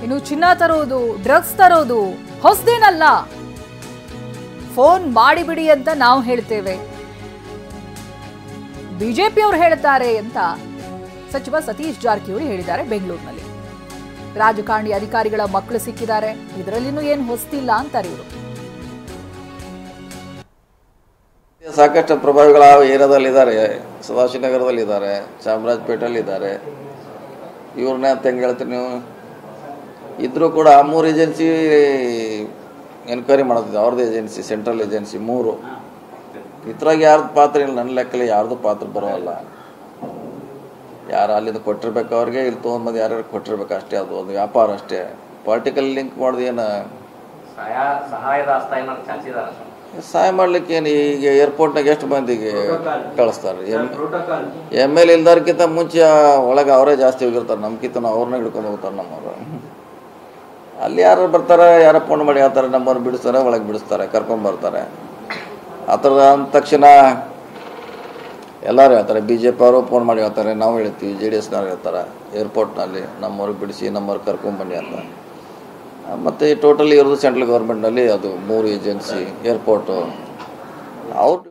ಇನ್ನು ಚಿನ್ನ ತರೋದು, ಡ್ರಗ್ಸ್ ತರೋದು ಹೊಸದೇನಲ್ಲ. ಫೋನ್ ಮಾಡಿಬಿಡಿ ಅಂತ ನಾವು ಹೇಳ್ತೇವೆ, ಬಿಜೆಪಿಯವರು ಹೇಳ್ತಾರೆ ಅಂತ ಸಚಿವ ಸತೀಶ್ ಜಾರಕಿಹೊಳಿ ಹೇಳಿದ್ದಾರೆ ಬೆಂಗಳೂರಿನಲ್ಲಿ. ರಾಜಕಾರಣಿ ಅಧಿಕಾರಿಗಳ ಮಕ್ಕಳು ಸಿಕ್ಕಿದ್ದಾರೆ, ಇದರಲ್ಲಿನೂ ಏನು ಹೊಸತಿಲ್ಲ ಅಂತಾರೆ ಇವರು. ಸಾಕಷ್ಟು ಪ್ರಭಾವಿಗಳ ಏರಿಯಾದಲ್ಲಿದ್ದಾರೆ, ಸದಾಶಿವನಗರದಲ್ಲಿದ್ದಾರೆ, ಚಾಮರಾಜಪೇಟೆಯಲ್ಲಿದ್ದಾರೆ. ಇವ್ರನ್ನ ಅಂತ ಹೆಂಗೆ ಹೇಳ್ತೀರಿ ನೀವು? ಇದ್ರೂ ಕೂಡ 3 ಏಜೆನ್ಸಿ ಎನ್ಕ್ವೈರಿ ಮಾಡೋದಿದೆ, ಅವ್ರದ್ದು ಏಜೆನ್ಸಿ, ಸೆಂಟ್ರಲ್ ಏಜೆನ್ಸಿ 3. ಇದ್ರಾಗ ಯಾರ್ದು ಪಾತ್ರ ಇಲ್ಲ, ನನ್ನ ಲೆಕ್ಕಲ್ಲಿ ಯಾರ್ದು ಪಾತ್ರ ಬರೋಲ್ಲ. ಯಾರು ಅಲ್ಲಿಂದ ಕೊಟ್ಟಿರ್ಬೇಕು ಅವ್ರಿಗೆ, ಇಲ್ಲಿ ತೊಗೊಂಡ್ಬಂದು ಯಾರ್ಯಾರು ಕೊಟ್ಟಿರ್ಬೇಕು ಅಷ್ಟೇ. ಅದು ಒಂದು ವ್ಯಾಪಾರ ಅಷ್ಟೇ. ಪಾರ್ಟಿಕಲ್ ಲಿಂಕ್ ಮಾಡೋದು ಏನು ಸಹಾಯ ಮಾಡ್ಲಿಕ್ಕೆ ಏನು? ಈಗ ಏರ್ಪೋರ್ಟ್ನಾಗ ಎಷ್ಟು ಮಂದಿಗೆ ಕಳಿಸ್ತಾರೆ? ML ಇಲ್ದವ್ರಕ್ಕಿಂತ ಮುಂಚೆ ಒಳಗೆ ಅವರೇ ಜಾಸ್ತಿ ಹೋಗಿರ್ತಾರೆ, ನಮ್ಗಿಂತ ಅವ್ರನ್ನ ಹಿಡ್ಕೊಂಡು ಹೋಗ್ತಾರೆ ನಮ್ಮವರು. ಅಲ್ಲಿ ಯಾರು ಬರ್ತಾರೆ, ಯಾರೋ ಫೋನ್ ಮಾಡಿ ಹೇಳ್ತಾರೆ, ನಮ್ಮವ್ರು ಬಿಡಿಸ್ತಾರೆ, ಒಳಗೆ ಬಿಡಿಸ್ತಾರೆ, ಕರ್ಕೊಂಡ್ಬರ್ತಾರೆ. ಆ ಥರದ ಅಂದ ತಕ್ಷಣ ಎಲ್ಲರೂ ಹೇಳ್ತಾರೆ. BJP ಅವರು ಫೋನ್ ಮಾಡಿ ಹೇಳ್ತಾರೆ, ನಾವು ಹೇಳ್ತೀವಿ, JDSನವ್ರು ಹೇಳ್ತಾರೆ ಏರ್ಪೋರ್ಟ್ನಲ್ಲಿ ನಮ್ಮವ್ರಿಗೆ ಬಿಡಿಸಿ, ನಮ್ಮವ್ರಿಗೆ ಕರ್ಕೊಂಡ್ಬನ್ನಿ ಅಂತ. ಮತ್ತು ಟೋಟಲಿ ಇರೋದು ಸೆಂಟ್ರಲ್ ಗೌರ್ಮೆಂಟ್ನಲ್ಲಿ ಅದು 3 ಏಜೆನ್ಸಿ, ಏರ್ಪೋರ್ಟು ಅವ್ರು